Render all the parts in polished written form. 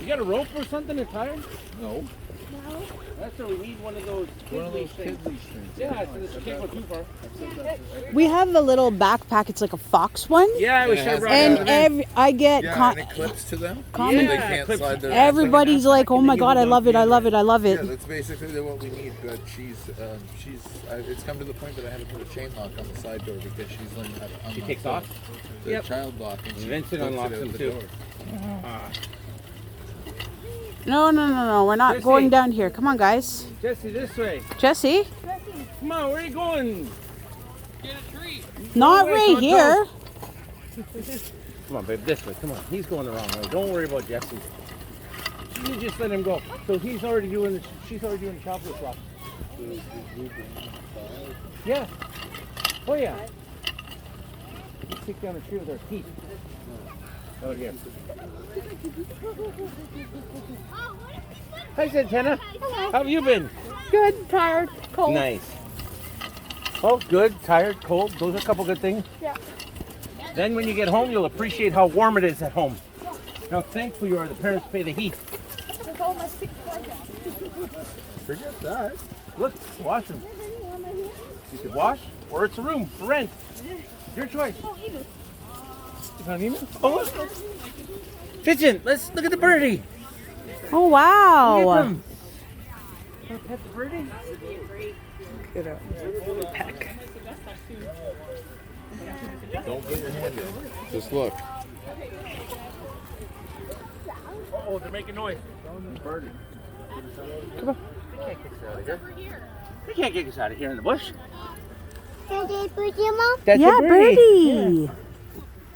You got a rope or something to tie her? No. That's why we need one of those kid leash things. Yeah, so this can't go too far. We have a little backpack. It's like a fox one. Yeah, we should. And I get and it clips to them. comment. They can't slide their Everybody's like, "Oh my god, I love it! I love it! I love it!" Yeah, that's basically what we need. But it's come to the point that I had to put a chain lock on the side door because she's learning how to unlock. She takes off. The child lock, and Vincent unlocks them too. No. We're not Jesse. going down here. Come on, guys. Jesse, this way. Jesse? Come on, where are you going? Get a treat. Not right here. Come on, babe, this way. Come on. He's going the wrong way. Don't worry about Jesse. You just let him go. So she's already doing the chocolate block. Yeah. Oh yeah. Let's take down a tree with our teeth. Oh yeah. Hi, Santana. How have you been? Good, tired, cold. Nice. Oh, good, tired, cold. Those are a couple good things. Yeah. Then when you get home, you'll appreciate how warm it is at home. How thankful you are the parents pay the heat. Forget that. Look, wash them. You could wash, or it's a room for rent. Your choice. Oh, look. Pigeon, let's look at the birdie. Oh, wow. Look at them. Want to pet the birdie? Get a peck. Don't get your hand in. Just look. Oh, they're making noise. Birdie. Come on. They can't kick us out of here. They can't kick us out of here in the bush. That's a birdie, Mom? That's Yeah, a birdie. birdie. Yeah.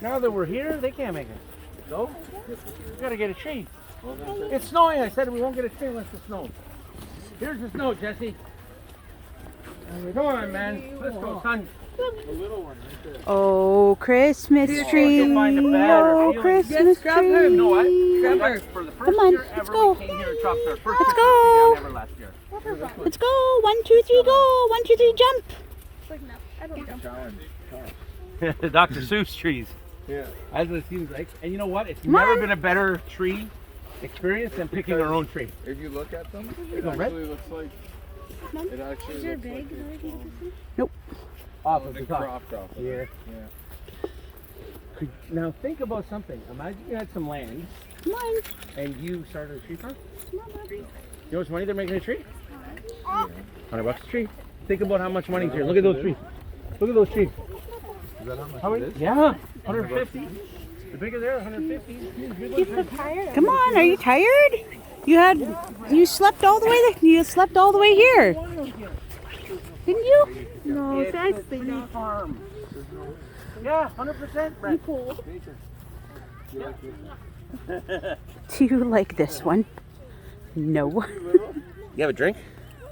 Now that we're here, they can't make it. Go. We gotta get a tree. It's snowing. I said we won't get a tree unless it snows. Here's the snow, Jesse. Come on, man. Let's go, son. The little one right there. Oh, Christmas tree. Oh, Christmas tree. You know what? For the first Come on, year let's ever, go. we came here and chopped our first Let's Christmas go. tree down ever last year. Let's go. 1, 2, 3, go. 1, 2, 3, jump. The Dr. Seuss trees. Yeah. That's what it seems like. And you know what? It's Come never on. been a better tree experience than picking our own tree. If you look at them, it go, actually looks like. It actually Is there looks big? like Nope. Off of it's the top. cropped off. Yeah. Yeah. Now think about something. Imagine you had some land Come on. and you started a tree farm. You know how much money they're making a tree? $100 a tree. Think about how much money's here. Look at those trees. Look at those trees. Is that how much How it many? is? Yeah, 150. The bigger there, 150. Come on. Are you tired? You slept all the way there. You slept all the way here. Didn't you? No, It's a tree farm. Yeah, 100%. Brett. Do you like this one? No. You have a drink?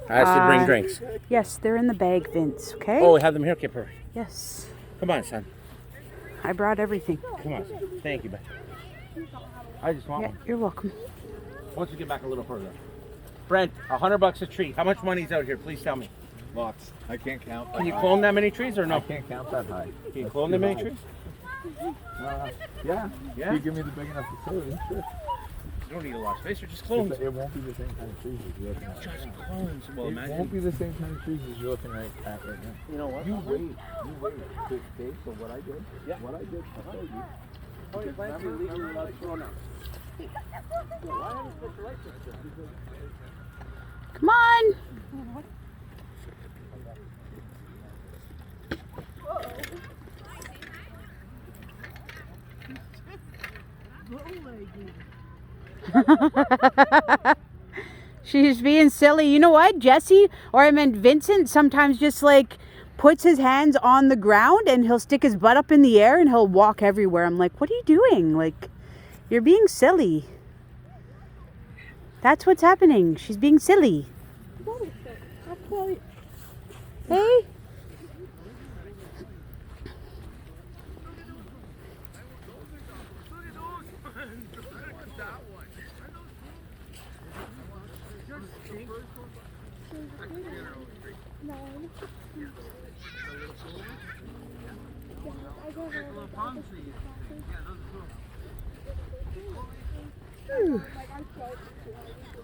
I said bring drinks. Yes, they're in the bag, Vince. Okay. Oh, we have them here, Kipper. Yes. Come on, son. I brought everything. Come on. Thank you, Beth. I just want Yeah, one. you're welcome. Once you get back a little further. Brent, $100 a tree. How much money's out here? Please tell me. Lots. I can't count. Can you clone that many trees or I no? can't count that high. Can you clone that many trees? Yeah. Yeah? You give me the big enough facility, sure. You don't need a lot of space. Or just clones. It won't be the same kind of trees as you're looking at. Just clones. Well, It imagine. won't be the same kind of trees as you're looking at right now. You know what? You wait. Okay, so what I did, Yeah. I'll tell you. Oh, your plants are legally allowed to grow now. Why haven't you put the lights up? Come on. She's being silly. You know what, Jesse, or I meant Vincent, sometimes just like puts his hands on the ground and he'll stick his butt up in the air and he'll walk everywhere. I'm like, what are you doing? Like, you're being silly. That's what's happening. She's being silly. Hey?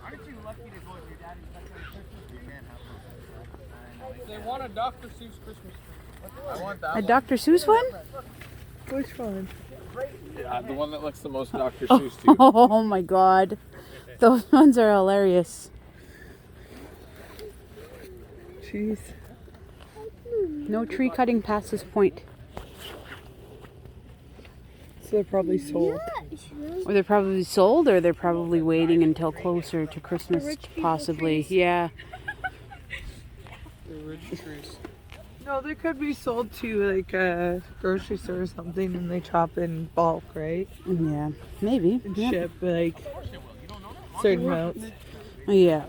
Aren't you lucky to go with your daddy's Christmas? You can't have They want a Dr. Seuss Christmas tree. I want that A one. Dr. Seuss one? Which one? Yeah, the one that looks the most Dr. Seuss to you. Oh my god. Those ones are hilarious. Jeez. No tree cutting past this point. So they're probably sold. Or they're probably sold, or they're probably waiting until closer to Christmas, possibly. Yeah. They're rich trees. No, they could be sold to like a grocery store or something, and they chop in bulk, right? Yeah. Maybe. And Yeah. ship like certain amounts. Yeah.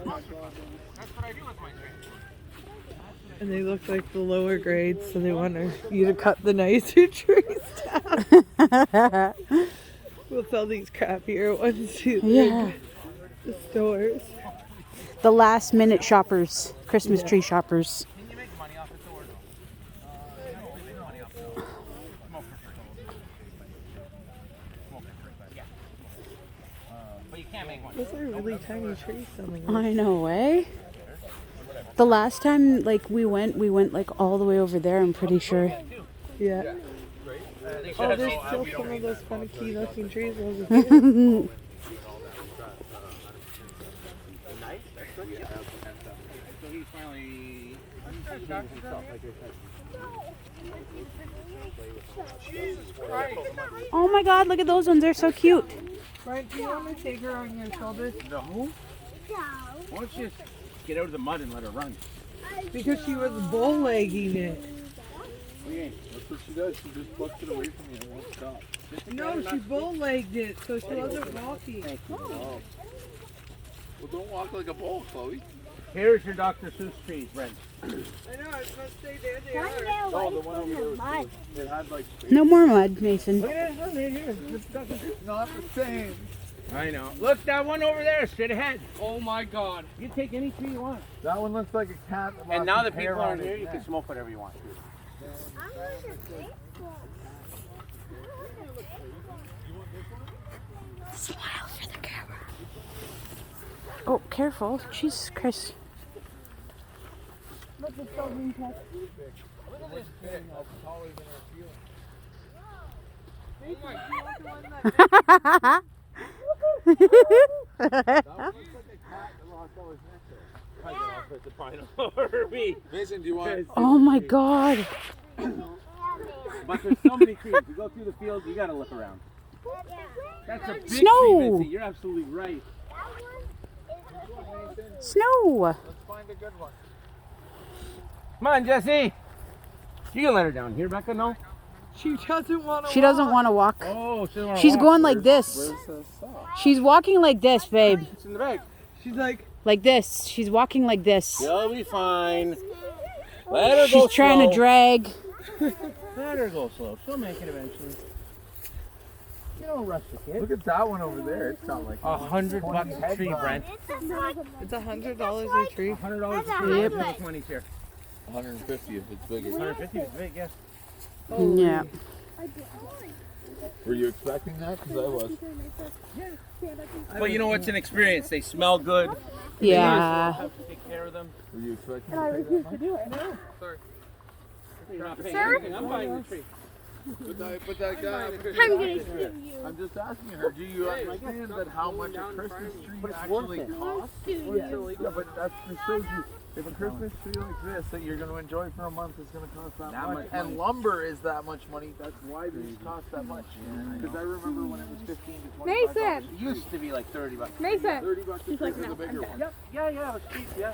And they look like the lower grades, so they want you to cut the nicer trees down. We'll sell these crappier ones to Yeah. the stores. The last minute shoppers, Christmas tree shoppers. Can you make money off it or no? No, make money off it. Smoke for free. Smoke for free, but yeah. But you can't make money. Those are really tiny trees selling. I know, eh? The last time like we went like all the way over there, I'm pretty sure. Yeah. They should Oh, have there's no- still we some don't of those funky looking trees over here. Nice. So he's finally himself, like I said. Oh my god, look at those ones. They're so cute. Brian, do you want to take her on your shoulder? No. Why don't you just get out of the mud and let her run? Because she was bull legging it. That's what she does. She just bucks it away from you and won't stop. No, she bull legged it, so she wasn't walking. Oh. Well, don't walk like a bull, Chloe. Here's your Dr. Seuss trees, Brent. I know, I was going to say there they Don't are. get Oh, away the one over from there the was mud. it had like space. No more mud, Mason. Look at it. Look right here. It's not the same. I know. Look, that one over there, straight ahead. Oh my god. You take any tree you want. That one looks like a cat. And now that people are here, you can smoke whatever you want. I'm going to take one. Smile for the camera. Oh, careful. Jesus Christ. Look, it's golden pet. Mason, do you want? Oh my god. But there's so many trees. You go through the field, you gotta look around. That's a big Snow. tree, Vincent. You're absolutely right. Snow. Let's find a good one. Come on, Jesse. You can let her down here, Becca. No. She doesn't want to She doesn't want to walk. Oh, she doesn't wanna She's walk. going like this. Where's the sock? She's walking like this, babe. It's in the bag. She's like, Like this. She's walking like this. You'll be fine. Let her go She's trying slow. to drag. Let her go slow. She'll make it eventually. You don't rush the kid. Look at that one over there. It's not like $100 a tree, Brent. it's $100 a tree. $100 a tree. Yep. Yep. 20 here. 150 if it's bigger. 150 is big, yes. Yeah. Were you expecting that? Because I was. But you know what's an experience? They smell good. Yeah. Have to take care of them. Were you expecting to pay that much? You're not paying anything. I'm buying the tree. But that guy, I'm just asking her, do you understand that how much a Christmas tree actually costs? Yeah, but that just shows you, if a Christmas tree like this that you're going to enjoy for a month is going to cost that much. much And lumber is that much money. That's why these cost that much. Because I remember when it was 15 to 25 It used to be like $30. $30 a tree for the bigger one. Yep. Yeah, it was cheap, yeah.